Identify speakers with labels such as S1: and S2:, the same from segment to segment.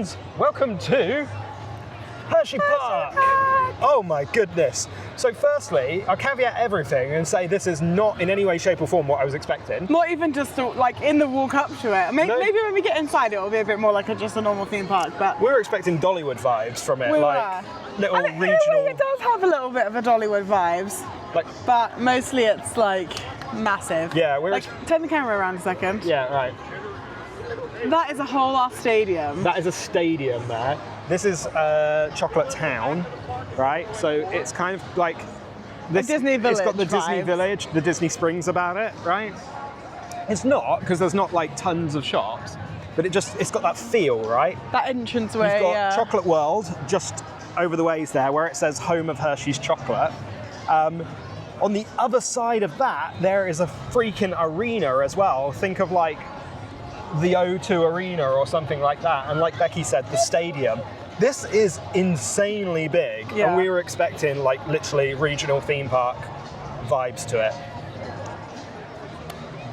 S1: friends, welcome to Hersheypark. Oh my goodness. So firstly, I'll caveat everything and say this is not in any way, shape or form what I was expecting.
S2: Not even just like in the walk up to it. Maybe when we get inside it will be a bit more like just a normal theme park, but...
S1: We were expecting Dollywood vibes from it, like little regional...
S2: In a way it does have a little bit of a Dollywood vibes, but mostly it's like massive.
S1: Yeah, we're...
S2: Like, turn the camera around a second.
S1: Yeah, right.
S2: That is a whole ass stadium.
S1: That is a stadium there. This is Chocolate Town, right? So it's kind of like this.
S2: Disney Village.
S1: It's got the Disney
S2: vibes.
S1: Village, the Disney Springs about it, right? It's not, because there's not like tons of shops, but it's got that feel, right?
S2: That entranceway.
S1: You've got Chocolate World just over the ways there, where it says home of Hershey's Chocolate. On the other side of that, there is a freaking arena as well. Think of like the O2 Arena or something like that. And like Becky said, the stadium. This is insanely big, and we were expecting like literally regional theme park vibes to it.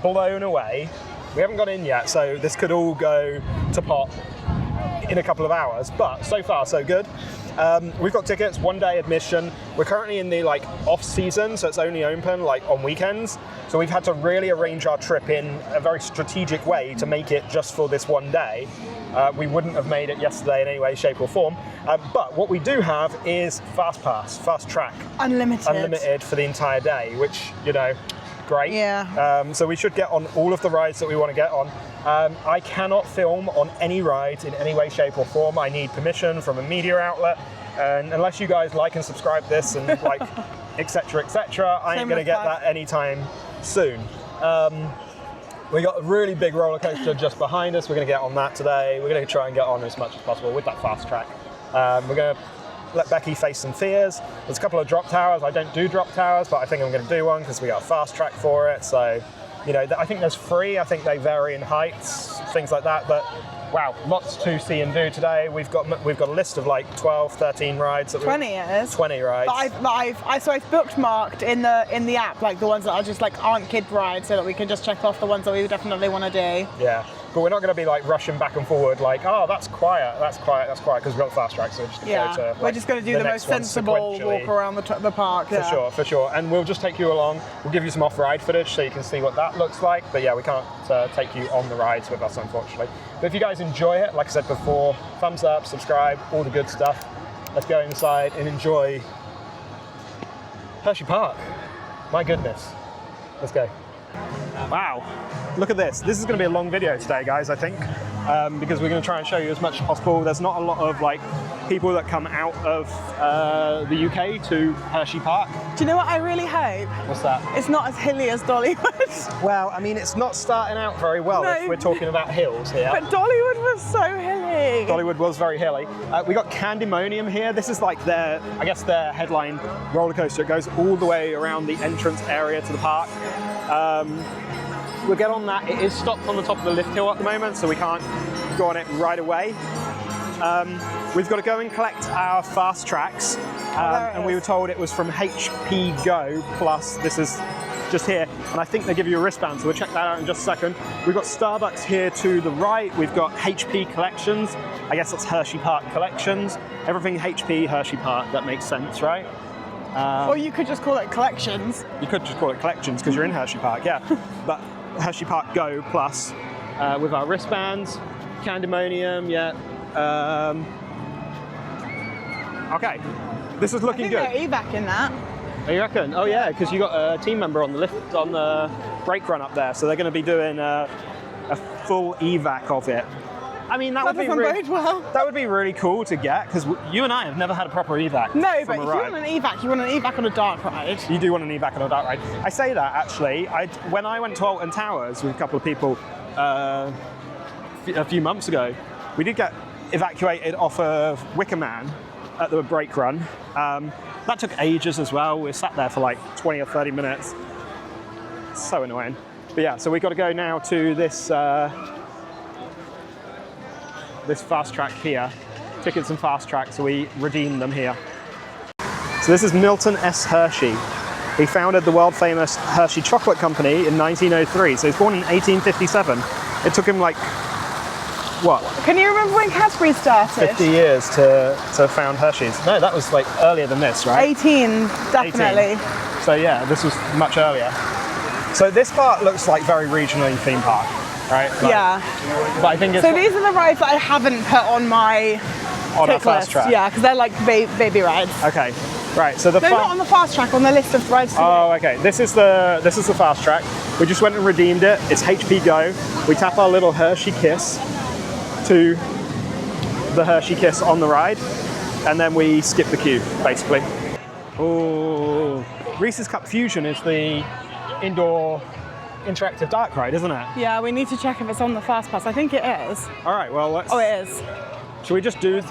S1: Blown away. We haven't got in yet, so this could all go to pot in a couple of hours, but so far so good. We've got tickets, 1 day admission. We're currently in the like off season, so it's only open like on weekends. So we've had to really arrange our trip in a very strategic way to make it just for this 1 day. We wouldn't have made it yesterday in any way, shape or form. But what we do have is fast pass, fast track. Unlimited for the entire day, which, you know, great.
S2: Yeah.
S1: So we should get on all of the rides that we want to get on. I cannot film on any rides in any way, shape or form. I need permission from a media outlet. And unless you guys like and subscribe this and like, etc., etc., I ain't going to get that anytime soon. We got a really big roller coaster just behind us. We're going to get on that today. We're going to try and get on as much as possible with that fast track. We're going to let Becky face some fears. There's a couple of drop towers. I don't do drop towers, but I think I'm going to do one because we got a fast track for it. So, you know, I think there's 3. I think they vary in heights, things like that. But wow, lots to see and do today. We've got a list of like 12, 13 rides.
S2: 20 it is.
S1: 20 rides.
S2: So I've bookmarked in the app like the ones that are just like aren't kid rides, so that we can just check off the ones that we definitely want to do.
S1: Yeah. But we're not going to be like rushing back and forward like, oh, that's quiet, because we've got the fast track, so we're just going to go to, like,
S2: we're just going to do the most sensible walk around the park.
S1: For sure. And we'll just take you along. We'll give you some off-ride footage so you can see what that looks like. But yeah, we can't take you on the rides with us, unfortunately. But if you guys enjoy it, like I said before, thumbs up, subscribe, all the good stuff. Let's go inside and enjoy Hersheypark. My goodness. Let's go. Wow, look at this. This is going to be a long video today, guys, I think, because we're going to try and show you as much as possible. There's not a lot of like people that come out of the UK to Hersheypark.
S2: Do you know what I really hope?
S1: What's that?
S2: It's not as hilly as Dollywood.
S1: Well, I mean, it's not starting out very well if we're talking about hills here.
S2: But Dollywood was so hilly.
S1: Dollywood was very hilly. We got Candymonium here. This is like their headline roller coaster. It goes all the way around the entrance area to the park. We'll get on that. It is stopped on the top of the lift hill at the moment, so we can't go on it right away. We've got to go and collect our fast tracks, and we were told it was from HP Go Plus. This is just here, and I think they give you a wristband, so we'll check that out in just a second. We've got Starbucks here to the right. We've got HP Collections. I guess that's Hersheypark Collections. Everything HP Hersheypark, that makes sense, right?
S2: Or you could just call it Collections.
S1: You could just call it Collections because you're in Hersheypark, yeah. But Hersheypark Go Plus with our wristbands, Candymonium, yeah. Okay, this is looking good.
S2: I think they're evac in that.
S1: Oh, you reckon? Oh yeah, because you got a team member on the lift, on the brake run up there, so they're going to be doing a full evac of it. I mean, that would be really cool to get, because you and I have never had a proper evac.
S2: No, but if you want an evac on a dark ride.
S1: You do want an evac on a dark ride. I say that actually. When I went to Alton Towers with a couple of people a few months ago, we did get evacuated off of Wicker Man at the brake run. That took ages as well. We sat there for like 20 or 30 minutes. So annoying. But yeah, so we've got to go now to this this fast track here. Tickets and fast track, so we redeem them here. So this is Milton S. Hershey. He founded the world famous Hershey Chocolate Company in 1903. So he was born in 1857. It took him like, what, a
S2: Can you remember when Cadbury started?
S1: 50 years to found Hershey's. No, that was like earlier than this, right?
S2: 18, definitely.
S1: 18. So yeah, this was much earlier. So this part looks like very regionally themed park, right? Like,
S2: Yeah.
S1: But I think it's
S2: So these are the rides that I haven't put on my
S1: on our
S2: pick
S1: fast
S2: list.
S1: track.
S2: Yeah, because they're like baby rides.
S1: Okay. Right. So the
S2: They're not on the fast track on the list of rides. To
S1: Oh, okay. This is the fast track. We just went and redeemed it. It's HP Go. We tap our little Hershey Kiss to the Hershey Kiss on the ride, and then we skip the queue, basically. Oh, Reese's Cupfusion is the indoor interactive dark ride, isn't it?
S2: Yeah, we need to check if it's on the fast pass. I think it is.
S1: All right. Well, let's.
S2: Oh, it is.
S1: Should we just do?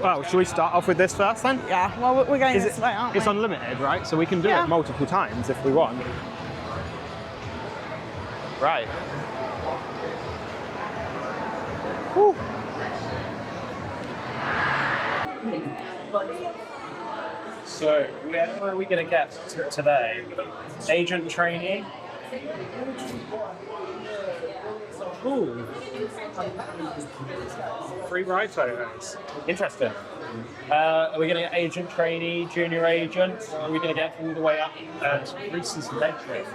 S1: Well, should we start off with this first then?
S2: Yeah. Well, we're going this way, aren't we?
S1: It's unlimited, right? So we can do
S2: Yeah.
S1: it multiple times if we want. Right. Whew. So, where are we going to get today? Agent trainee? Ooh. Free ride photos. Interesting. Are we going to get agent trainee, junior agent? Or are we going to get all the way up at Reese's bedroom?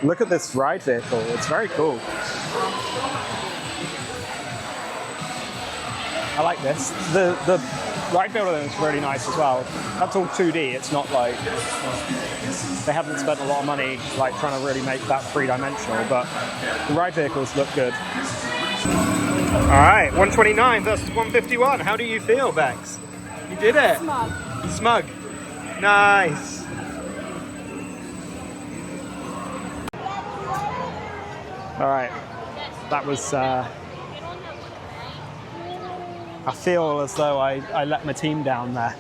S1: Look at this ride vehicle. It's very cool. I like this. The ride builder is really nice as well. That's all 2D. It's not like they haven't spent a lot of money like trying to really make that three-dimensional, but the ride vehicles look good. All right, 129 versus 151. How do you feel, Bex? You did it.
S2: Smug.
S1: Smug. Nice. All right, that was. I feel as though I let my team down there.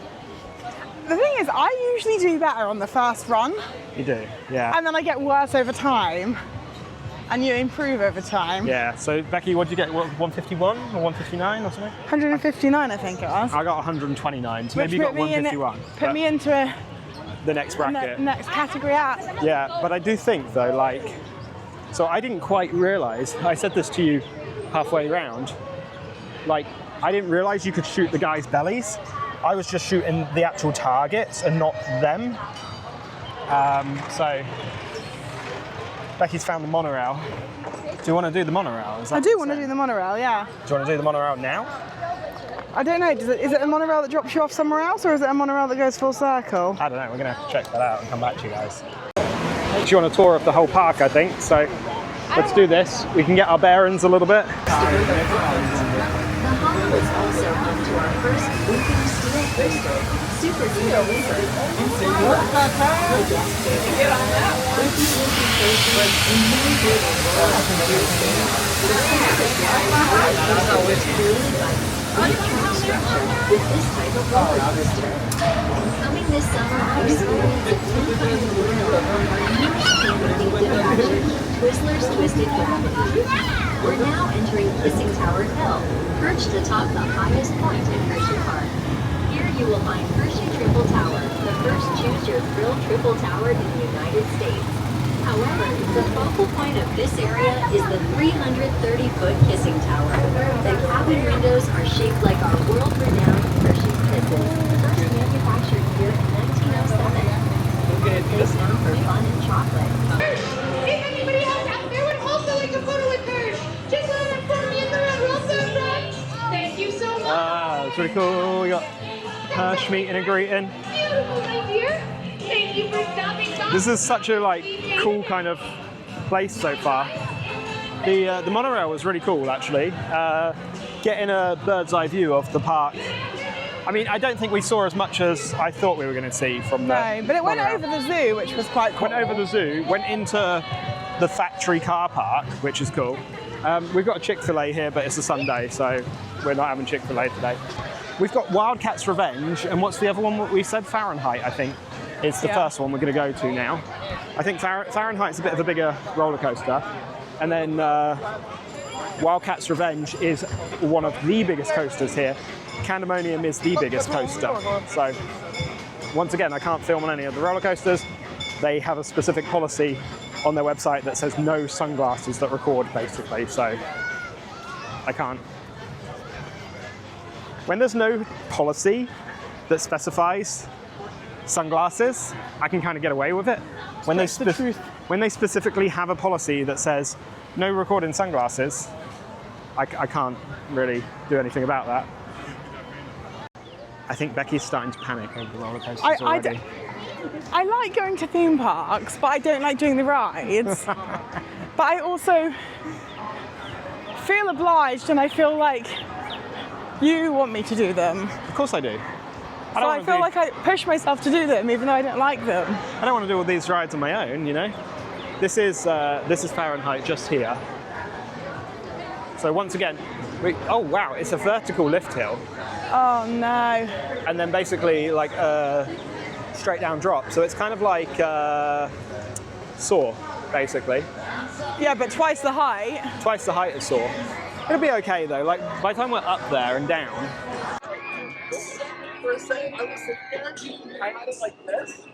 S2: The thing is, I usually do better on the first run.
S1: You do, yeah.
S2: And then I get worse over time. And you improve over time.
S1: Yeah, so Becky, what did you get? 151 or 159 or something?
S2: 159, I think it was.
S1: I got 129, so
S2: Which
S1: maybe you got
S2: put me in
S1: 151.
S2: Put me into
S1: the next bracket.
S2: next category up.
S1: Yeah, but I do think though, like, so I didn't quite realise, I said this to you halfway round, like, I didn't realise you could shoot the guys' bellies. I was just shooting the actual targets and not them. So, Becky's found the monorail. Do you want to do the monorail?
S2: I do want to do the monorail, yeah.
S1: Do you want to do the monorail now?
S2: I don't know, is it a monorail that drops you off somewhere else, or is it a monorail that goes full circle?
S1: I don't know, we're going to have to check that out and come back to you guys. Do you want a tour of the whole park, I think, so let's do this. We can get our bearings a little bit.
S3: Was also home to our first moving steel coaster, Super Steel River, and the guest favorite ride, Hershey Coasters, and many greater roller coasters. The Super Steel was created by recreational structure with this type of roller coaster. Coming this summer, experience a 300-wheel on our new standard attraction, Twizzler's Twisted Gravity. We're now entering Kissing Tower Hill, perched atop the highest point in Hersheypark. Here you will find Hershey Triple Tower, the first Choose Your Thrill Triple Tower in the United States. However, the focal point of this area is the 330-foot Kissing Tower. The cabin windows are shaped like our world-renowned Hershey's Kisses, first manufactured here in 1907. It's known for fun and chocolate.
S4: If anybody else out there would also like a photo with Hersh, just let them photo me in the room real soon, friends. Thank you so much.
S1: It's really cool. We got Hersh meeting and greeting.
S4: Beautiful, my dear. Thank you for stopping by.
S1: This is such a like cool kind of place so far. The monorail was really cool actually. Getting a bird's eye view of the park. I mean, I don't think we saw as much as I thought we were going to see from the
S2: No, but it went
S1: monorail.
S2: over the zoo, which was quite cool.
S1: Went over the zoo, went into the factory car park, which is cool. We've got a Chick-fil-A here, but it's a Sunday, so we're not having Chick-fil-A today. We've got Wildcat's Revenge, and what's the other one we said? Fahrenheit, I think, is the first one we're going to go to now. I think Fahrenheit's a bit of a bigger roller coaster, and then Wildcat's Revenge is one of the biggest coasters here. Candemonium is the biggest coaster. So once again, I can't film on any of the roller coasters. They have a specific policy on their website that says no sunglasses that record, basically, so I can't. When there's no policy that specifies sunglasses, I can kind of get away with it. When they, when they specifically have a policy that says no recording sunglasses, I can't really do anything about that. I think Becky's starting to panic over the roller coasters already.
S2: I like going to theme parks, but I don't like doing the rides. But I also feel obliged, and I feel like you want me to do them.
S1: Of course I do.
S2: So I feel like I push myself to do them, even though I don't like them.
S1: I don't want to do all these rides on my own, you know. This is Fahrenheit just here. So once again, oh wow, it's a vertical lift hill.
S2: Oh no.
S1: And then basically like a straight down drop. So it's kind of like Saw, basically.
S2: Yeah, but twice the height.
S1: Twice the height of Saw. It'll be okay though, like by the time we're up there and down.
S5: For a second, I was sitting there, I had it like this.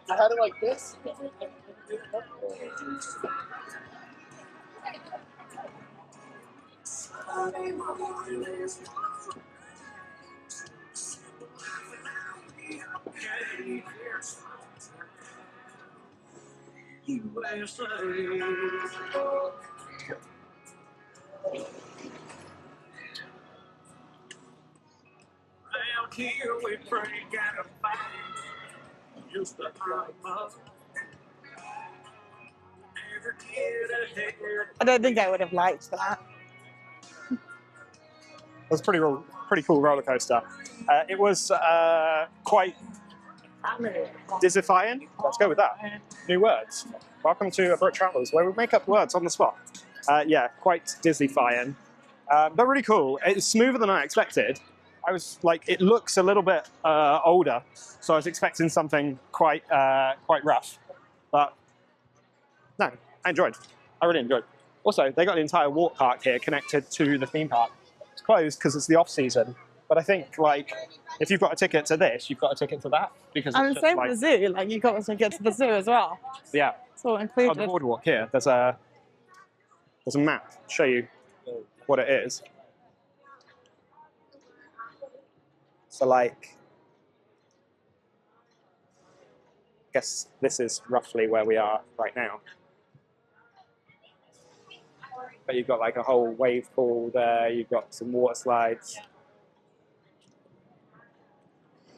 S5: I had it like this. Here we pray and fight. Used to have every kid ahead.
S2: I don't think I would have liked that.
S1: It was a pretty cool roller coaster. It was quite dizzyfying. Let's go with that. New words. Welcome to Abrupt Travels, where we make up words on the spot. Yeah, quite dizzyfying, but really cool. It's smoother than I expected. I was like, it looks a little bit older, so I was expecting something quite rough. But no, I enjoyed. I really enjoyed. Also, they got the entire walk park here connected to the theme park. It's closed because it's the off season. But I think like if you've got a ticket to this, you've got a ticket to that because
S2: And the same with the zoo. Like you got a ticket to the zoo as well.
S1: Yeah.
S2: It's all included.
S1: On the boardwalk here, there's a map to show you what it is. So like, I guess this is roughly where we are right now. But you've got like a whole wave pool there, you've got some water slides.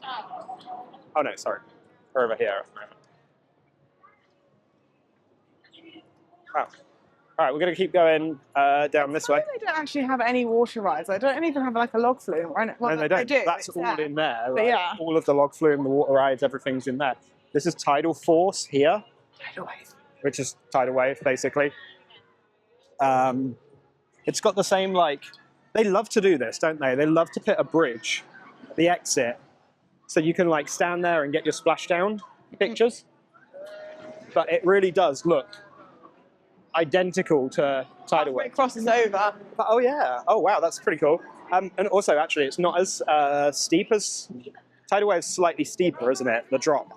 S1: Oh no, sorry. We're over here at the moment. Wow. All right, we're going to keep going down this way.
S2: They don't actually have any water rides. They don't even have like a log flume. Right? Well,
S1: No, they don't.
S2: do.
S1: That's
S2: It's
S1: all
S2: there.
S1: in there.
S2: But
S1: Right?
S2: yeah.
S1: All of the log flume, the water rides, everything's in there. This is tidal force here,
S2: Tidal wave.
S1: which is tidal wave, basically. It's got the same, like, they love to do this, don't they? They love to put a bridge at the exit so you can, like, stand there and get your splashdown pictures. But it really does look identical to tidal
S2: When
S1: wave.
S2: it crosses over.
S1: But, oh yeah, oh wow, that's pretty cool. And also, actually, it's not as steep as tidal wave's slightly steeper, isn't it? The drop.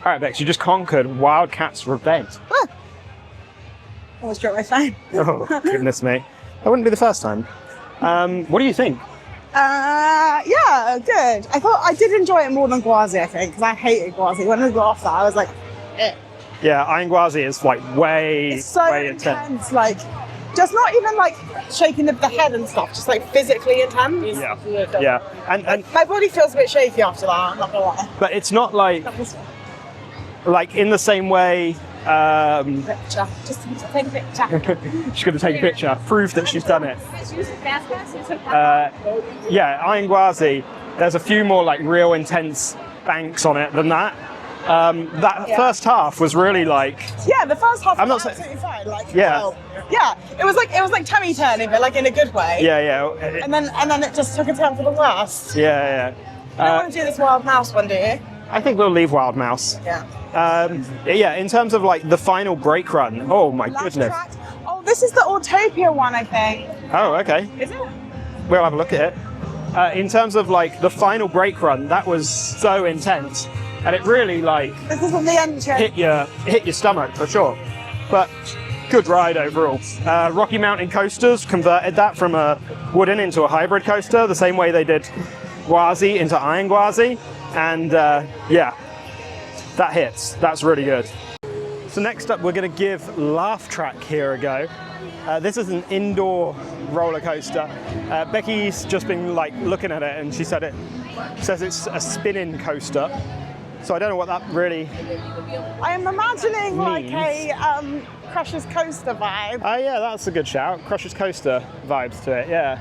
S1: All right, Bex, you just conquered Wildcat's Revenge.
S2: Almost dropped my phone.
S1: Oh, goodness me. That wouldn't be the first time. What do you think?
S2: Yeah, good. I thought I did enjoy it more than Gwazi, I think, because I hated Gwazi. When I got off that, I was like, eh.
S1: Yeah, Iron Gwazi is like way,
S2: It's so
S1: way
S2: intense. Like, just not even like shaking of the head and stuff, just like physically intense.
S1: Yeah, yeah. And
S2: My body feels a bit shaky after that, I'm not gonna lie.
S1: but it's not like in the same way.
S2: Picture. Just take a picture.
S1: She's going to take a picture, prove that she's done it. Yeah, Iron Gwazi, there's a few more like real intense banks on it than that. First half was really like.
S2: Yeah, the first half
S1: I'm
S2: was
S1: not
S2: absolutely fine. Like,
S1: Yeah.
S2: well, yeah, it was like tummy turning, but like in a good way.
S1: Yeah.
S2: And then it just took a turn for the worst.
S1: Yeah.
S2: You don't want to do this wild mouse one, do you?
S1: I think we'll leave Wild Mouse.
S2: Yeah.
S1: Yeah, in terms of like the final brake run, oh my
S2: Last
S1: goodness.
S2: track. Oh, this is the Autopia one, I think.
S1: Oh, okay.
S2: Is it?
S1: We'll have a look at it. In terms of like the final brake run, that was so intense, and it really like
S2: This isn't the engine.
S1: hit your stomach for sure. But good ride overall. Rocky Mountain Coasters converted that from a wooden into a hybrid coaster, the same way they did Gwazi into Iron Gwazi, and yeah, that hits. That's really good. So next up, we're going to give Laugh Track here a go. This is an indoor roller coaster. Becky's just been like looking at it, and she said it says it's a spinning coaster. So I don't know what that really.
S2: I am imagining like
S1: means.
S2: a Crush's Coaster vibe,
S1: Oh yeah, that's a good shout. Crush's Coaster vibes to it. Yeah,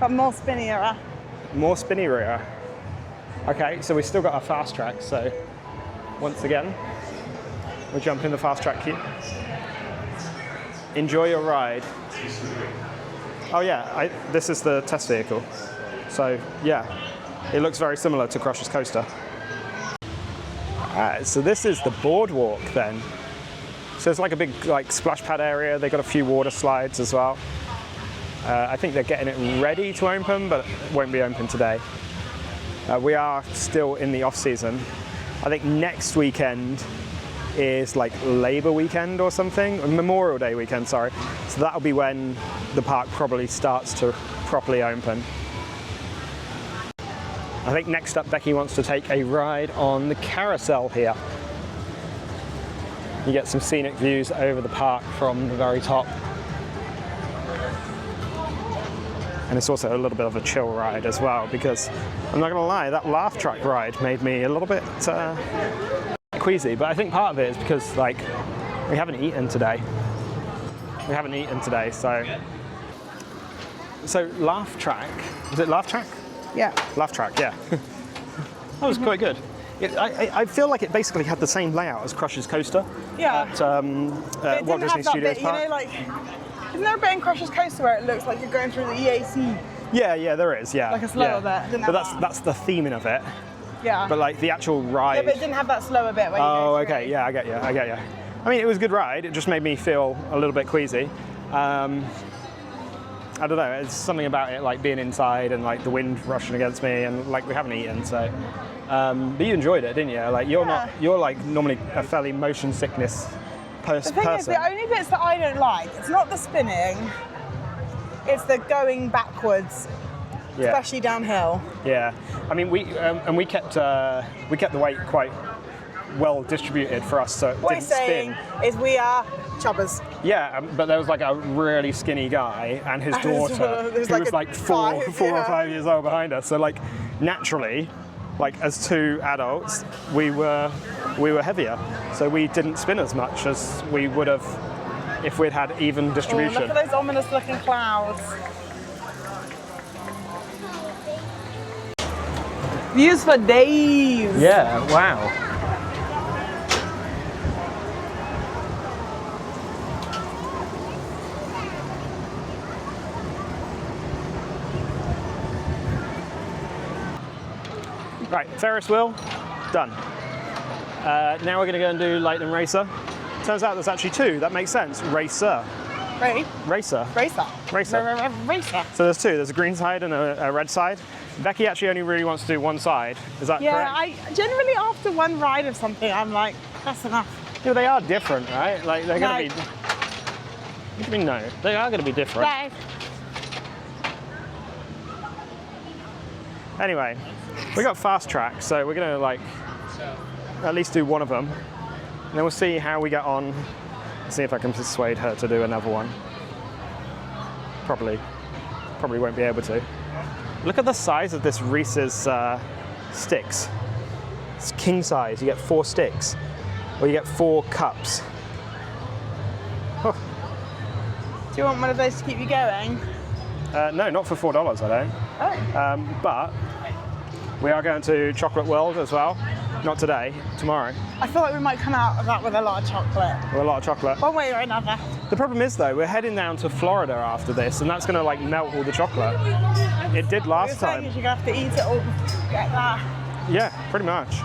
S2: but more spinnier.
S1: more spinny rear. Okay, so we've still got our fast track. So once again, we'll jump in the fast track queue. Enjoy your ride. Oh yeah, this is the test vehicle. So yeah, it looks very similar to Crush's Coaster. Alright, so this is the boardwalk then. So it's like a big like splash pad area. They've got a few water slides as well. I think they're getting it ready to open, but it won't be open today. We are still in the off season. I think next weekend is like Labor weekend or something, or Memorial Day weekend, sorry. So that'll be when the park probably starts to properly open. I think next up, Becky wants to take a ride on the carousel here. You get some scenic views over the park from the very top. And it's also a little bit of a chill ride as well, because I'm not gonna lie, that Laugh Track ride made me a little bit queasy, but I think part of it is because like we haven't eaten today. So Laugh Track, is it Laugh Track?
S2: Yeah.
S1: Laugh Track, yeah. That was quite good. I feel like it basically had the same layout as Crush's Coaster.
S2: Yeah.
S1: At Walt Disney Studios Park.
S2: You know, like, isn't there a bit in Crush's Coaster where it looks like you're going through the EAC?
S1: Yeah, there is. Yeah.
S2: Like a slower bit. Didn't
S1: But
S2: have
S1: that's the theming of it.
S2: Yeah.
S1: But like the actual ride.
S2: Yeah, but it didn't have that slower bit where you
S1: Oh,
S2: go through.
S1: okay. Yeah, I get you. I mean, it was a good ride. It just made me feel a little bit queasy. I don't know. It's something about it, like being inside and like the wind rushing against me, and like we haven't eaten, so. But you enjoyed it, didn't you? Like you're like normally a fairly motion sickness person.
S2: The thing is, the only bits that I don't like, it's not the spinning, it's the going backwards, especially downhill.
S1: Yeah. I mean, we kept the weight quite well distributed for us, so it
S2: What
S1: didn't
S2: he's saying is we are choppers.
S1: Yeah, but there was like a really skinny guy and his daughter, who was like four or 5 years old behind us. So like naturally, like as two adults, we were heavier, so we didn't spin as much as we would have if we'd had even distribution.
S2: Oh, look at those ominous looking clouds. Views for days.
S1: Yeah, wow. Right, Ferris wheel, done. Now we're going to go and do Lightning Racer. Turns out there's actually two. That makes sense. Racer.
S2: Right.
S1: Racer.
S2: Racer.
S1: Racer.
S2: Racer.
S1: So there's two. There's a green side and a red side. Becky actually only really wants to do one side. Is that
S2: Yeah,
S1: correct?
S2: I generally after one ride of something, I'm like, that's enough.
S1: Yeah, they are different, right? Like they're going to be. What do you mean no? They are going to be different.
S2: Right.
S1: Anyway, we got fast track, so we're going to like at least do one of them, and then we'll see how we get on. See if I can persuade her to do another one. Probably won't be able to. Look at the size of this Reese's sticks. It's king size. You get 4 sticks, or you get 4 cups. Oh.
S2: Do you want one of those to keep you going?
S1: No, not for $4. I don't.
S2: Oh.
S1: But We are going to Chocolate World as well. Not today, tomorrow.
S2: I feel like we might come out of that with a lot of chocolate.
S1: With a lot of chocolate.
S2: One way or another.
S1: The problem is though, we're heading down to Florida after this, and that's going to like melt all the chocolate. It did last time.
S2: You're gonna have to eat it all. Get that.
S1: Yeah, pretty much.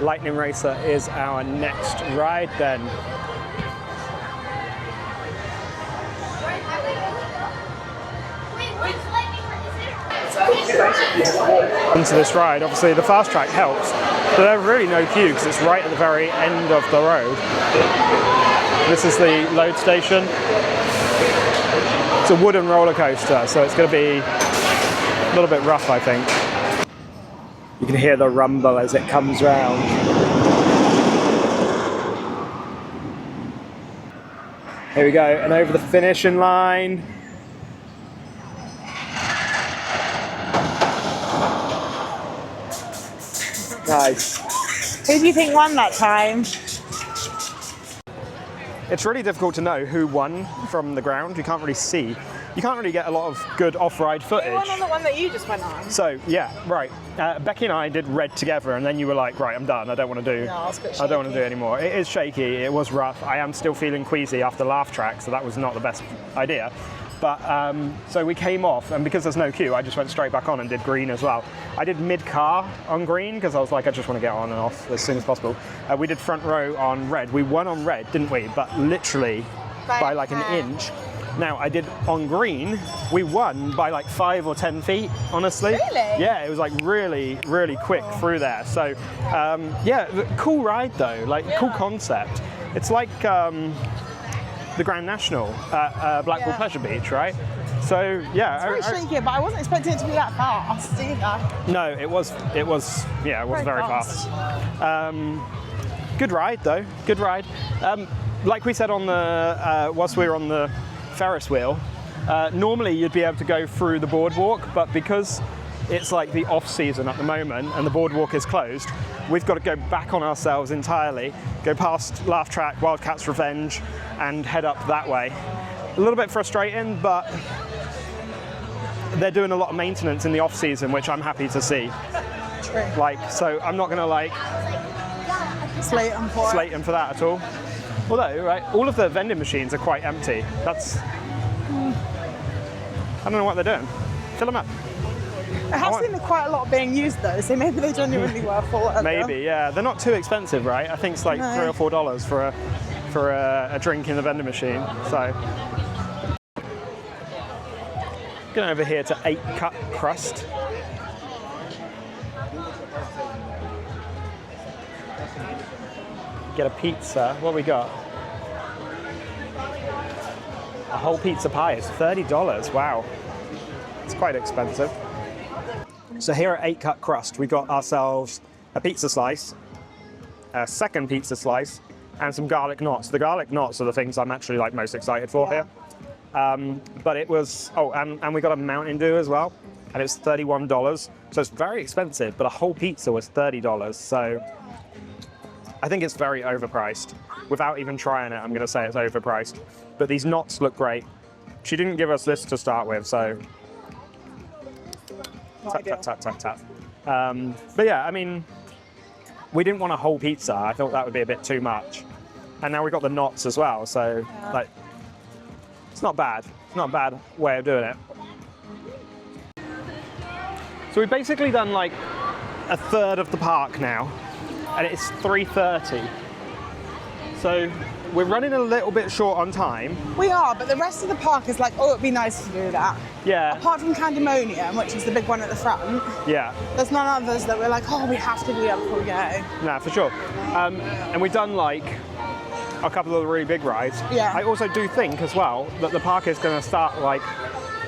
S1: Lightning Racer is our next ride then. Into this ride, obviously the fast track helps, but there's really no queue because it's right at the very end of the road. This is the load station. It's a wooden roller coaster, so it's going to be a little bit rough, I think. You can hear the rumble as it comes round. Here we go, and over the finishing line. Nice.
S2: Who do you think won that time?
S1: It's really difficult to know who won from the ground. You can't really see. You can't really get a lot of good off-ride footage.
S2: Who won on the one that you just went on?
S1: So yeah, right. Becky and I did red together, and then you were like, "Right, I'm done. I don't want to do.
S2: No, it's a bit
S1: I don't want to
S2: shaky.
S1: do anymore." It is shaky. It was rough. I am still feeling queasy after laugh track, so that was not the best idea. But so we came off, and because there's no queue, I just went straight back on and did green as well. I did mid-car on green because I was like, I just want to get on and off as soon as possible. We did front row on red. We won on red, didn't we? But literally by like an inch. Now I did on green. We won by like 5 or 10 feet, honestly.
S2: Really?
S1: Yeah, it was like really, really quick through there. So yeah, cool ride though. Like cool concept. It's like the Grand National at Blackpool Pleasure Beach, right? So yeah,
S2: It's very shaky, but I wasn't expecting it to be that fast either.
S1: no, it was very fast. Good ride though, good ride. Like we said on the whilst we were on the Ferris wheel, normally you'd be able to go through the boardwalk, but because it's like the off season at the moment and the boardwalk is closed, we've got to go back on ourselves entirely, go past Laugh Track, Wildcat's Revenge, and head up that way. A little bit frustrating, but they're doing a lot of maintenance in the off season, which I'm happy to see.
S2: True.
S1: Like, so I'm not going to like
S2: Slate them for
S1: slate them for that at all. Although, right, all of the vending machines are quite empty. That's, I don't know what they're doing. Fill them up.
S2: I have seen quite a lot being used though, so maybe they genuinely were full.
S1: Maybe, yeah. They're not too expensive, right? I think it's like $3 or $4 for a drink in the vending machine. So, going over here to 8 Cut Crust. Get a pizza. What we got? A whole pizza pie is $30. Wow, it's quite expensive. So here at 8 Cut Crust, we got ourselves a pizza slice, a second pizza slice, and some garlic knots. The garlic knots are the things I'm actually like most excited for here. But it was, and we got a Mountain Dew as well, and it's $31. So it's very expensive, but a whole pizza was $30. So I think it's very overpriced. Without even trying it, I'm going to say it's overpriced. But these knots look great. She didn't give us this to start with, so tap, tap, tap, tap, tap. But yeah, I mean, we didn't want a whole pizza. I thought that would be a bit too much. And now we got the knots as well, so like, it's not bad. It's not a bad way of doing it. So we've basically done like a third of the park now, and it's 3:30. So we're running a little bit short on time.
S2: We are, but the rest of the park is like, oh, it'd be nice to do that.
S1: Yeah.
S2: Apart from Candymonium, which is the big one at the front,
S1: Yeah.
S2: there's none others that we're like, oh, we have to do that before we go.
S1: Nah, for sure. And we've done like a couple of the really big rides.
S2: Yeah.
S1: I also do think as well that the park is going to start like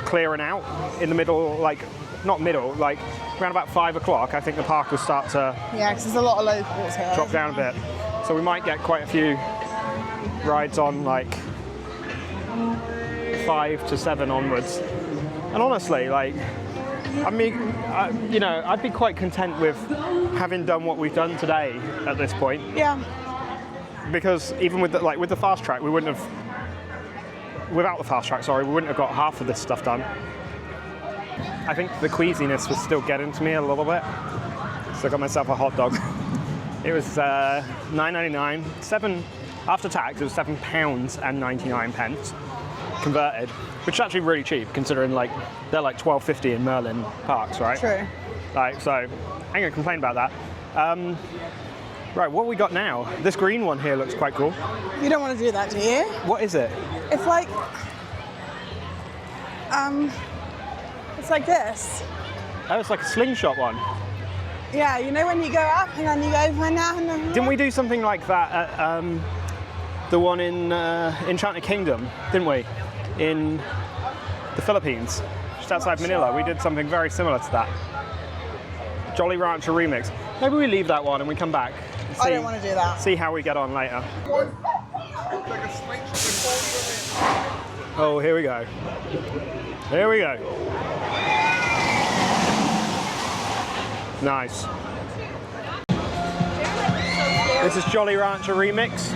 S1: clearing out in the middle, like not middle, like around about 5 o'clock. I think the park will start to
S2: Yeah, because there's a lot of locals here.
S1: drop down a bit. So we might get quite a few rides on like 5 to 7 onwards. And honestly, like, I mean, you know, I'd be quite content with having done what we've done today at this point.
S2: Yeah.
S1: Because even with the fast track, we wouldn't have, without the fast track, sorry, we wouldn't have got half of this stuff done. I think the queasiness was still getting to me a little bit, so I got myself a hot dog. It was $9.99, after tax. It was £7.99 converted, which is actually really cheap considering like they're like $12.50 in Merlin parks, right?
S2: True.
S1: Like, so I ain't gonna complain about that. Right, what we got now? This green one here looks quite cool.
S2: You don't want to do that, do you?
S1: What is it?
S2: It's like, it's like this.
S1: Oh, it's like a slingshot one.
S2: Yeah, you know when you go up and then you go,
S1: Didn't we do something like that at the one in Enchanted Kingdom, didn't we? In the Philippines, just outside Manila. We did something very similar to that. Jolly Rancher remix. Maybe we leave that one and we come back. And
S2: I don't want to do that.
S1: See how we get on later. Oh, here we go. Here we go. Nice. This is Jolly Rancher remix.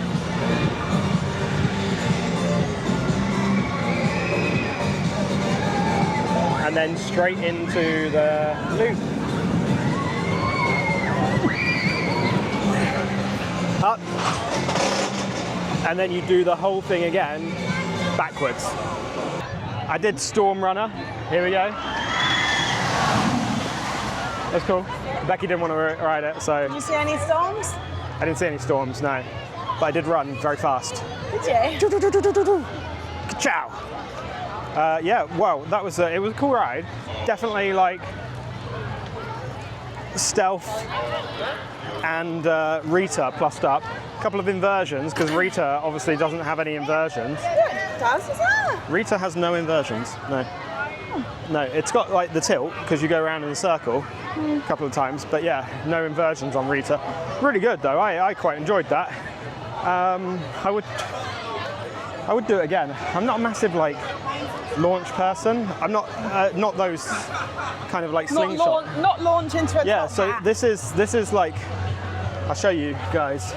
S1: And then straight into the loop. Up. And then you do the whole thing again backwards. I did Storm Runner. Here we go. That's cool. Becky didn't want to ride it, so.
S2: Did you see any storms?
S1: I didn't see any storms, no. But I did run very fast.
S2: Did you?
S1: Ciao. Yeah, well, that was it was a cool ride. Definitely like stealth and Rita plussed up. A couple of inversions because Rita obviously doesn't have any inversions.
S2: Yeah, it does, is it?
S1: Rita has no inversions. No. No, it's got like the tilt because you go around in a circle a couple of times, but yeah, no inversions on Rita. Really good though. I quite enjoyed that. I would do it again. I'm not a massive like launch person. I'm not those kind of like slingshot.
S2: Not launch into a
S1: Yeah.
S2: top
S1: So
S2: hat.
S1: this is like, I'll show you guys.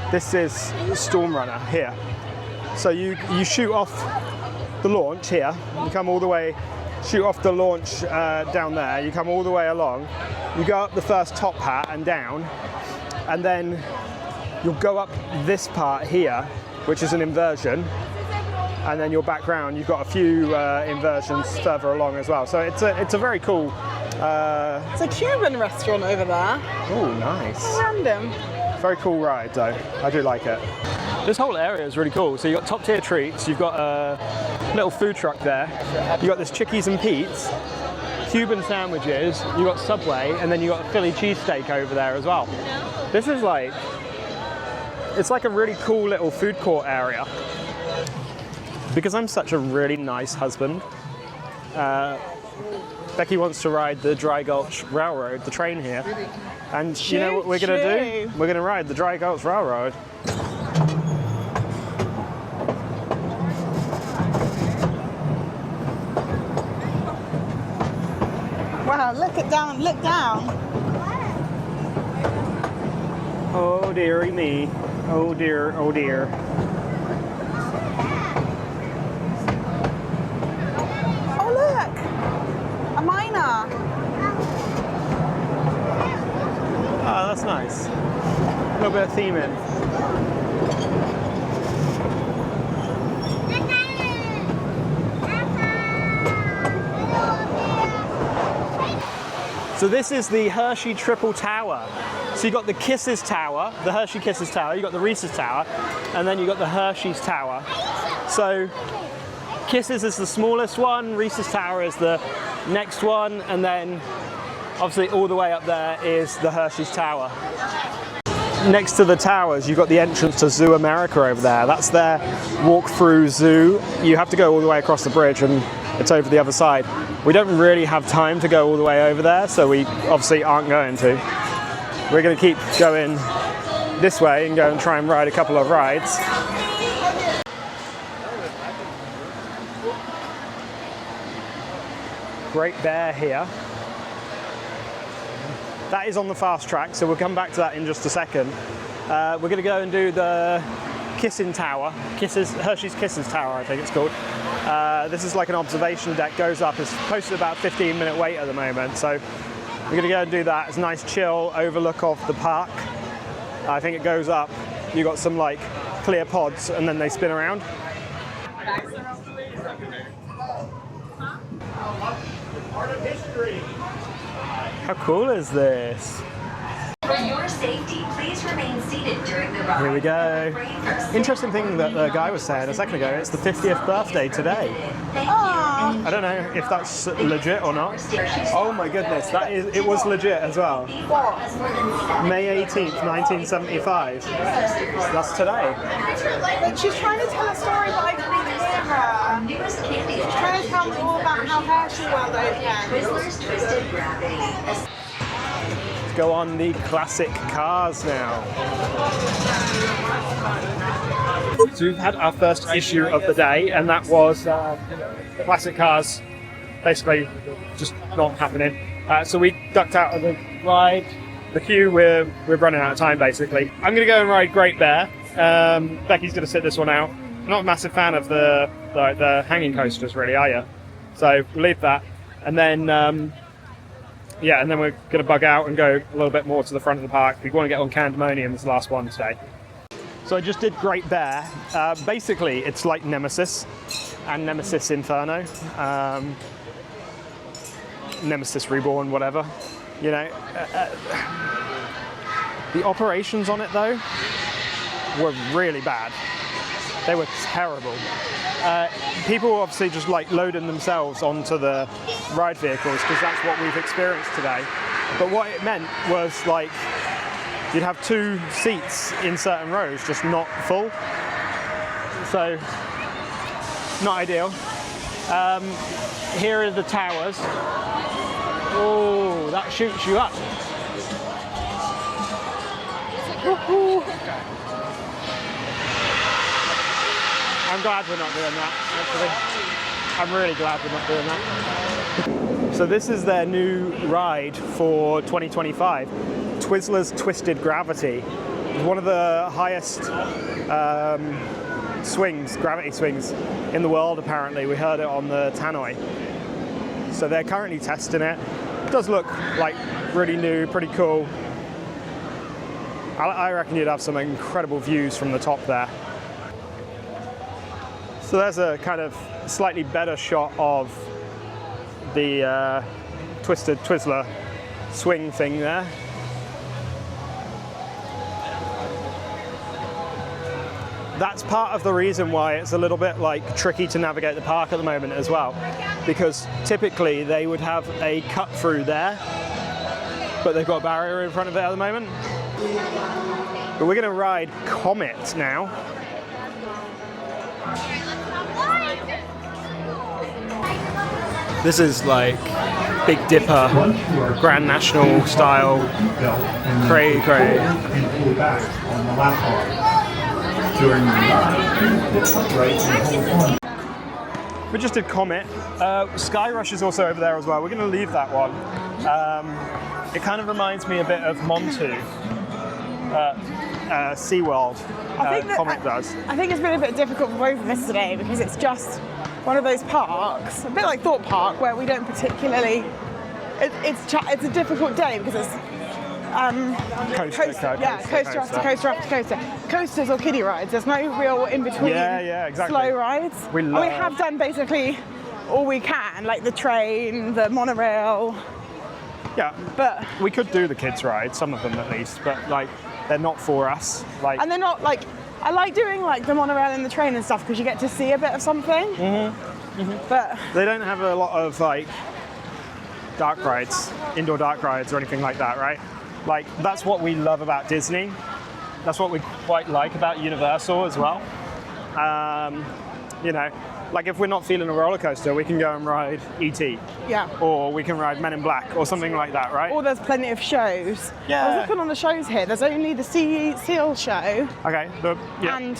S1: This is Storm Runner here. So you shoot off the launch here. You come all the way. Shoot off the launch down there, you come all the way along, you go up the first top hat and down, and then you'll go up this part here, which is an inversion, and then you're back round. You've got a few inversions further along as well. So it's a very cool...
S2: It's a Cuban restaurant over there.
S1: Oh, nice.
S2: Random.
S1: Very cool ride though, I do like it. This whole area is really cool. So you've got top tier treats, you've got a little food truck there, you've got this Chickies and Pete's, Cuban sandwiches, you've got Subway, and then you've got a Philly cheesesteak over there as well. This is like, it's like a really cool little food court area. Because I'm such a really nice husband, Becky wants to ride the Dry Gulch Railroad, the train here. And you know what we're going to do? We're going to ride the Dry Gulch Railroad.
S2: Wow, look down.
S1: Oh dearie me. Oh dear, oh dear.
S2: Oh look, a miner.
S1: Oh, that's nice. A little bit of theming. So this is the Hershey Triple Tower. So you got the Kisses Tower, the Hershey Kisses Tower, you got the Reese's Tower, and then you got the Hershey's Tower. So Kisses is the smallest one, Reese's Tower is the next one, and then obviously all the way up there is the Hershey's Tower. Next to the towers, you've got the entrance to Zoo America over there. That's their walk-through zoo. You have to go all the way across the bridge and it's over the other side. We don't really have time to go all the way over there, so we obviously aren't going to. We're going to keep going this way and go and try and ride a couple of rides. Great Bear here. That is on the fast track, so we'll come back to that in just a second. We're going to go and do the Kissing Tower, Hershey's Kisses Tower, I think it's called. This is like an observation deck, goes up. It's posted about 15-minute wait at the moment, so we're gonna go and do that. It's a nice chill overlook of the park. I think it goes up. You got some like clear pods, and then they spin around. Part of history. How cool is this?
S6: For your safety, please remain seated during the ride.
S1: Here we go. Interesting thing that the guy was saying a second ago, it's the 50th birthday today. I don't know if that's legit or not. Oh my goodness, it was legit as well. May 18th, 1975. That's today.
S2: She's trying to tell a story, but I can't hear her. She's trying to tell me all about how Hershey World opens.
S6: Twisted Gravity.
S1: Go on the classic cars now. So we've had our first issue of the day, and that was classic cars basically just not happening. So we ducked out of the ride. The queue, we're running out of time basically. I'm gonna go and ride Great Bear. Becky's gonna sit this one out. I'm not a massive fan of the hanging coasters really, are you? So we'll leave that. And then yeah, and then we're going to bug out and go a little bit more to the front of the park. We want to get on Candemonium as the last one today. So I just did Great Bear. Basically, it's like Nemesis and Nemesis Inferno. Nemesis Reborn, whatever. You know, the operations on it, though, were really bad. They were terrible. People were obviously just like loading themselves onto the ride vehicles because that's what we've experienced today. But what it meant was like you'd have 2 seats in certain rows, just not full. So not ideal. Here are the towers. Oh, that shoots you up. I'm glad we're not doing that, actually. I'm really glad we're not doing that. So this is their new ride for 2025, Twizzlers Twisted Gravity. It's one of the highest gravity swings in the world, apparently. We heard it on the tannoy. So they're currently testing it. It does look like really new, pretty cool. I reckon you'd have some incredible views from the top there. So there's a kind of slightly better shot of the Twisted Twizzler swing thing there. That's part of the reason why it's a little bit like tricky to navigate the park at the moment as well, because typically they would have a cut through there, but they've got a barrier in front of it at the moment. But we're going to ride Comet now. This is like Big Dipper, Grand National style, cray. We just did Comet. Sky Rush is also over there as well. We're going to leave that one. It kind of reminds me a bit of Montu, SeaWorld. Comet does. I
S2: think it's been a bit difficult for both of us today because it's just one of those parks, a bit like Thorpe Park, where we don't particularly. It's a difficult day because it's coaster after coaster after coaster. Coasters or kiddie rides. There's no real in between.
S1: Exactly.
S2: Slow rides. We have done basically all we can, like the train, the monorail.
S1: Yeah, but we could do the kids' rides, some of them at least, but like they're not for us. Like,
S2: and they're not like. I like doing like the monorail and the train and stuff because you get to see a bit of something. But
S1: they don't have a lot of like dark rides, indoor dark rides or anything like that, right? Like that's what we love about Disney. That's what we quite like about Universal as well. You know, like if we're not feeling a roller coaster, we can go and ride E.T.
S2: Yeah.
S1: Or we can ride Men in Black or something like that, right?
S2: Or there's plenty of shows.
S1: Yeah.
S2: I was looking on the shows here. There's only the Seal show.
S1: Okay.
S2: And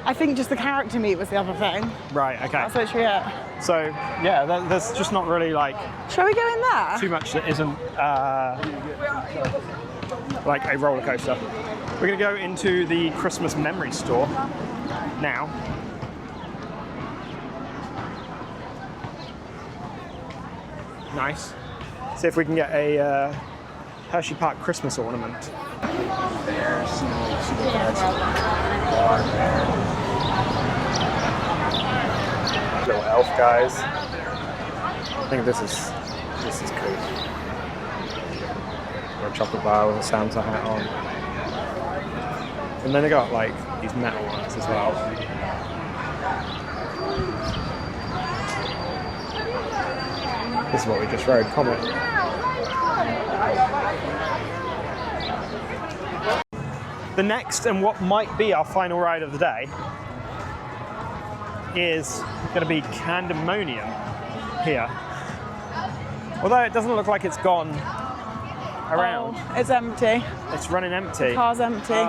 S2: I think just the character meet was the other thing.
S1: Right. Okay.
S2: That's literally it.
S1: So yeah, there's just not really like.
S2: Shall we go in there?
S1: Too much that isn't like a roller coaster. We're going to go into the Christmas memory store now. Nice. See if we can get a Hersheypark Christmas ornament. Little elf guys. I think this is cool. Or a chocolate bar with a Santa hat on. And then they got like these metal ones as well. This is what we just rode, Comet. The next and what might be our final ride of the day is going to be Candemonium here. Although it doesn't look like it's gone around.
S2: Oh, it's empty.
S1: It's running empty.
S2: The car's empty.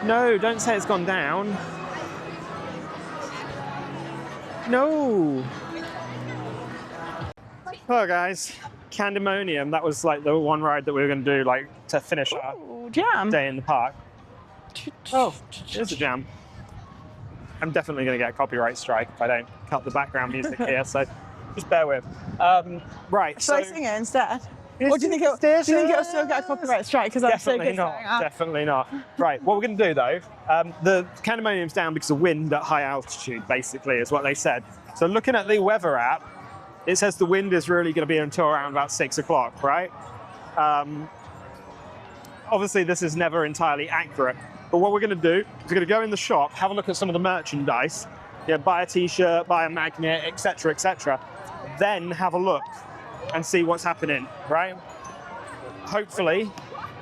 S1: No, don't say it's gone down. No. Hello guys, Candemonium. That was like the one ride that we were going to do, like to finish our
S2: Jam.
S1: day in the park. Oh, there's a jam. I'm definitely going to get a copyright strike if I don't cut the background music here, so just bear with. Right.
S2: Should I sing it instead? Or do you think it'll still get a copyright strike because I'm so good?
S1: Definitely not. Right, what we're going to do though, the Candemonium's down because of wind at high altitude, basically, is what they said. So looking at the weather app, it says the wind is really going to be until around about 6 o'clock, right? Obviously, this is never entirely accurate. But what we're going to do is we're going to go in the shop, have a look at some of the merchandise, buy a t-shirt, buy a magnet, etc., etc. Then have a look and see what's happening, right? Hopefully,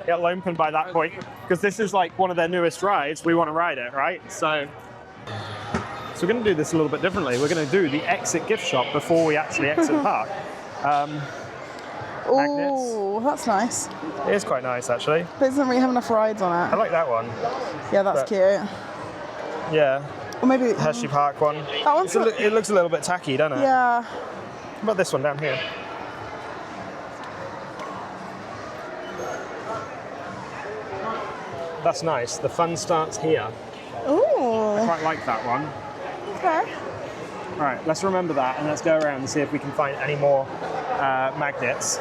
S1: it'll open by that point, because this is like one of their newest rides. We want to ride it, right? So we're going to do this a little bit differently. We're going to do the exit gift shop before we actually exit the park.
S2: Oh, that's nice.
S1: It is quite nice, actually.
S2: But it doesn't really have enough rides on it.
S1: I like that one.
S2: Yeah, that's cute.
S1: Yeah.
S2: Or maybe
S1: Hersheypark one.
S2: That one's
S1: it looks a little bit tacky, doesn't it?
S2: Yeah.
S1: How about this one down here? That's nice. The fun starts here.
S2: Ooh.
S1: I quite like that one.
S2: Okay.
S1: Right, let's remember that and let's go around and see if we can find any more magnets.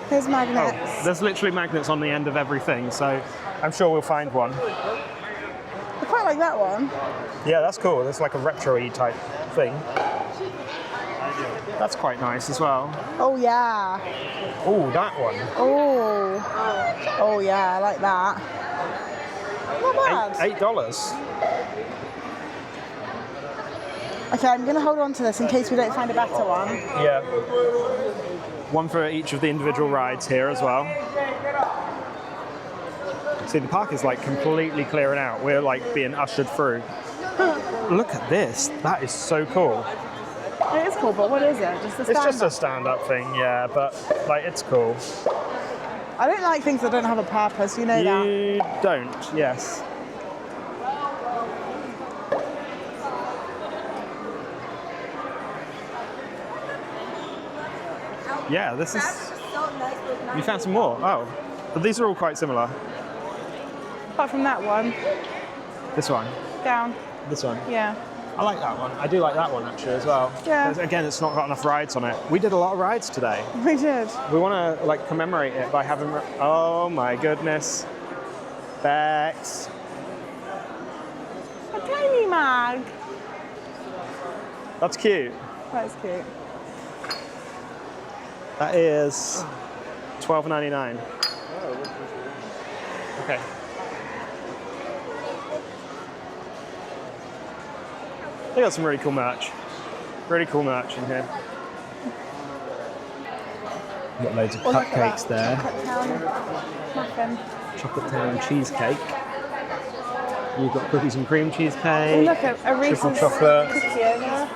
S2: Here's magnets.
S1: Oh, there's literally magnets on the end of everything, so I'm sure we'll find one.
S2: I quite like that one.
S1: Yeah, that's cool. That's like a retro-y type thing. That's quite nice as well.
S2: Oh, yeah.
S1: Oh, that one.
S2: Oh. Oh, yeah, I like that. Not bad.
S1: $8.
S2: Okay, I'm going to hold on to this in case we don't find a better one.
S1: Yeah. One for each of the individual rides here as well. See, the park is like completely clearing out. We're like being ushered through. Look at this. That is so cool.
S2: It is cool, but what is it? Just a stand-up?
S1: It's just a stand-up thing, yeah, but like it's cool.
S2: I don't like things that don't have a purpose, you know that.
S1: You don't, yes. Yeah, this is... You found some more? Oh, but these are all quite similar.
S2: Apart from that one.
S1: This one?
S2: Down.
S1: This one?
S2: Yeah.
S1: I like that one. I do like that one actually as well.
S2: Yeah.
S1: Again, it's not got enough rides on it. We did a lot of rides today.
S2: We did.
S1: We want to like commemorate it by having... Oh my goodness. Bex.
S2: A tiny mag.
S1: That's cute.
S2: That's cute.
S1: That is $12.99. Okay. They got some really cool merch. Really cool merch in here. You've got loads of cupcakes there.
S2: Chocolate Town muffin.
S1: Chocolate Town cheesecake. You've got cookies and cream cheesecake.
S2: Oh, look, a Reese's
S1: triple chocolate.
S2: cookie over there.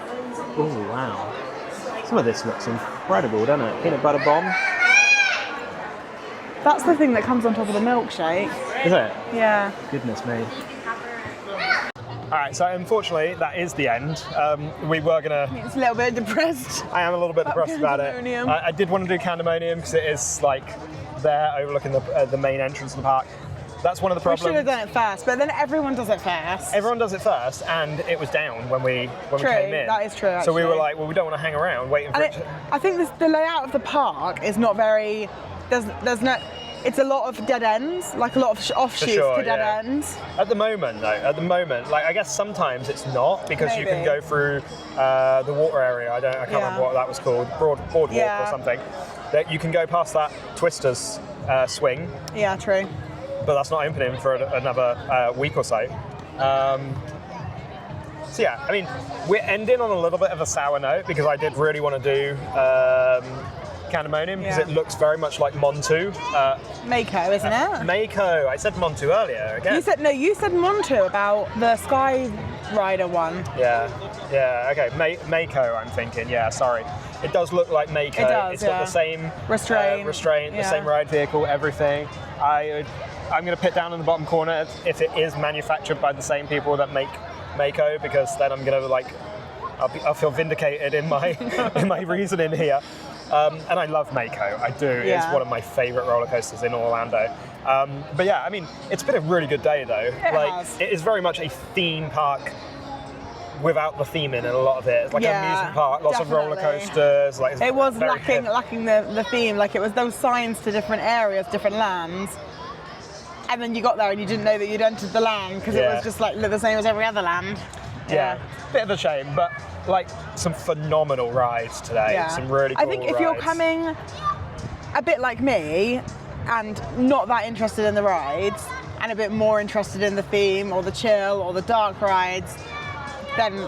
S1: Oh, wow. Some of this looks incredible, doesn't it? Peanut butter bomb.
S2: That's the thing that comes on top of the milkshake.
S1: Is it?
S2: Yeah.
S1: Goodness me. All right, so unfortunately, that is the end. We were gonna.
S2: It's a little bit depressed.
S1: I am a little bit depressed about it.
S2: Pandemonium.
S1: I did want to do Pandemonium because it is like there overlooking the main entrance of the park. That's one of the
S2: We
S1: problems.
S2: should have done it first, but then everyone does it first.
S1: Everyone does it first, and it was down when we
S2: True,
S1: came in.
S2: that is true,
S1: So we were
S2: actually.
S1: like, well, we don't want to hang around waiting for
S2: And
S1: it.
S2: I think the layout of the park is not very. There's no. It's a lot of dead ends, like a lot of offshoots
S1: sure,
S2: to dead
S1: yeah.
S2: ends.
S1: At the moment, like I guess sometimes it's not because you can
S2: Maybe.
S1: go through the water area. I can't remember what that was called, boardwalk
S2: Yeah.
S1: or something. That you can go past that Twister's swing,
S2: Yeah, true.
S1: but that's not opening for another week or so. So yeah, I mean, we're ending on a little bit of a sour note because I did really want to do Pandemonium because
S2: Yeah.
S1: it looks very much like Montu.
S2: Mako, isn't it?
S1: Mako, I said Montu earlier again.
S2: You said Montu about the Sky Rider one.
S1: Yeah, okay, Mako I'm thinking, yeah, sorry. It does look like Mako.
S2: It does,
S1: It's got the same
S2: Restraint,
S1: the
S2: yeah.
S1: same ride vehicle, everything. I'm going to put down in the bottom corner if it is manufactured by the same people that make Mako, because then I'm going to I'll feel vindicated in my in my reasoning here. And I love Mako, I do. It's
S2: Yeah.
S1: one of my favourite roller coasters in Orlando. But yeah, I mean, it's been a really good day though.
S2: has.
S1: It is very much a theme park without the theming in a lot of it. It's like an
S2: Yeah,
S1: amusement park, lots of roller
S2: definitely.
S1: coasters. Like, it's
S2: It was
S1: very
S2: lacking the theme. Like it was those signs to different areas, different lands. And then you got there and you didn't know that you'd entered the land because it
S1: Yeah.
S2: was just like the same as every other land.
S1: Yeah, bit of a shame, but like some phenomenal rides today.
S2: Yeah.
S1: Some really cool
S2: I think if you're
S1: rides.
S2: coming a bit like me and not that interested in the rides and a bit more interested in the theme or the chill or the dark rides, then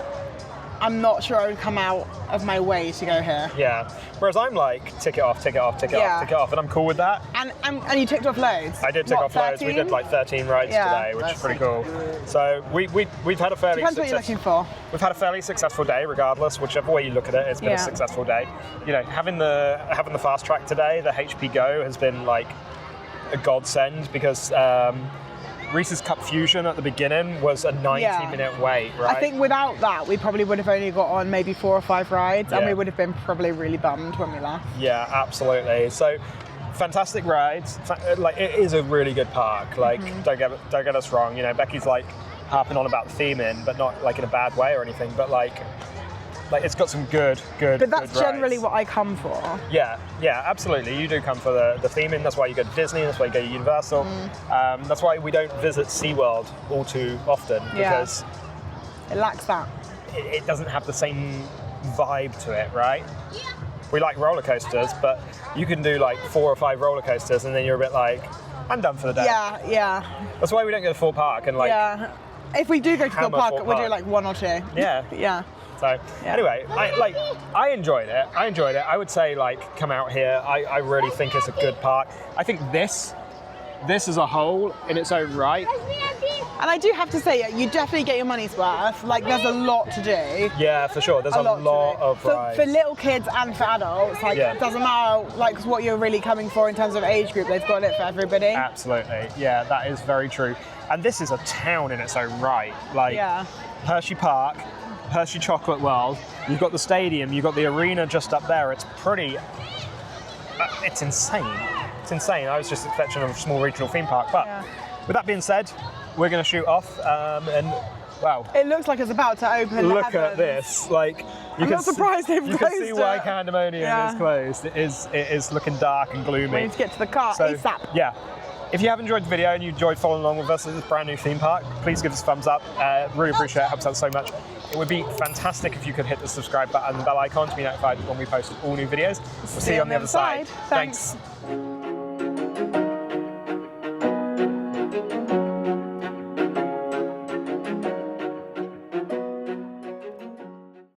S2: I'm not sure I would come out of my way to go here.
S1: Yeah. Whereas I'm like, tick it off,
S2: Yeah.
S1: and I'm cool with that.
S2: And you ticked off loads.
S1: I did tick
S2: What,
S1: off loads. We
S2: 13?
S1: did like 13 rides
S2: Yeah,
S1: today, which is pretty cool. So we've had a fairly
S2: Depends what you're looking for.
S1: We've had a fairly successful day, regardless, whichever way you look at it. It's been a
S2: Yeah.
S1: successful day. You know, having the fast track today, the HP Go has been like a godsend because Reese's Cupfusion at the beginning was a 90-minute wait, right?
S2: I think without that, we probably would have only got on maybe 4 or 5 rides, and
S1: Yeah.
S2: we would have been probably really bummed when we left.
S1: Yeah, absolutely. So, fantastic rides. Like, it is a really good park. Like, don't get us wrong. You know, Becky's like harping on about the theming, but not like in a bad way or anything. But like it's got some good.
S2: But that's
S1: good
S2: generally
S1: rides.
S2: what I come for.
S1: Yeah, absolutely. You do come for the theming. That's why you go to Disney. That's why you go to Universal. That's why we don't visit SeaWorld all too often
S2: Yeah.
S1: because
S2: It lacks that.
S1: it doesn't have the same vibe to it, right? We like roller coasters, but you can do like 4 or 5 roller coasters and then you're a bit like, I'm done for the day.
S2: Yeah.
S1: That's why we don't go to Fort Park and like,
S2: Yeah. If we do go to the
S1: Hammer
S2: park,
S1: Fort
S2: we'll do
S1: Park.
S2: like 1 or 2.
S1: Yeah.
S2: Yeah.
S1: So
S2: Yeah.
S1: anyway, I enjoyed it. I would say like come out here. I really think it's a good park. I think this as a whole in its own right.
S2: And I do have to say, you definitely get your money's worth. Like, there's a lot to do.
S1: Yeah, for sure. There's a lot
S2: to do.
S1: of rides.
S2: For little kids and for adults, like,
S1: Yeah.
S2: it doesn't matter like what you're really coming for in terms of age group. They've got it for everybody.
S1: Absolutely. Yeah, that is very true. And this is a town in its own right. Like
S2: Yeah.
S1: Hershey Park, Hershey Chocolate World. You've got the stadium. You've got the arena just up there. It's pretty. It's insane. It's insane. I was just expecting a small regional theme park, but
S2: Yeah.
S1: with that being said, we're going to shoot off. And wow,
S2: It looks like it's about to open.
S1: look
S2: heavens.
S1: at this! Like
S2: I'm not surprised they've
S1: You can see
S2: closed
S1: why
S2: it.
S1: Pandemonium
S2: Yeah.
S1: is closed. It is looking dark and gloomy.
S2: We need to get to the car
S1: So,
S2: ASAP.
S1: yeah. If you have enjoyed the video and you enjoyed following along with us at this brand new theme park, please give us a thumbs up. Really appreciate it. Helps out so much. It would be fantastic if you could hit the subscribe button and the bell icon to be notified when we post all new videos. We'll see you on the other side.
S2: Thanks.
S1: Thanks.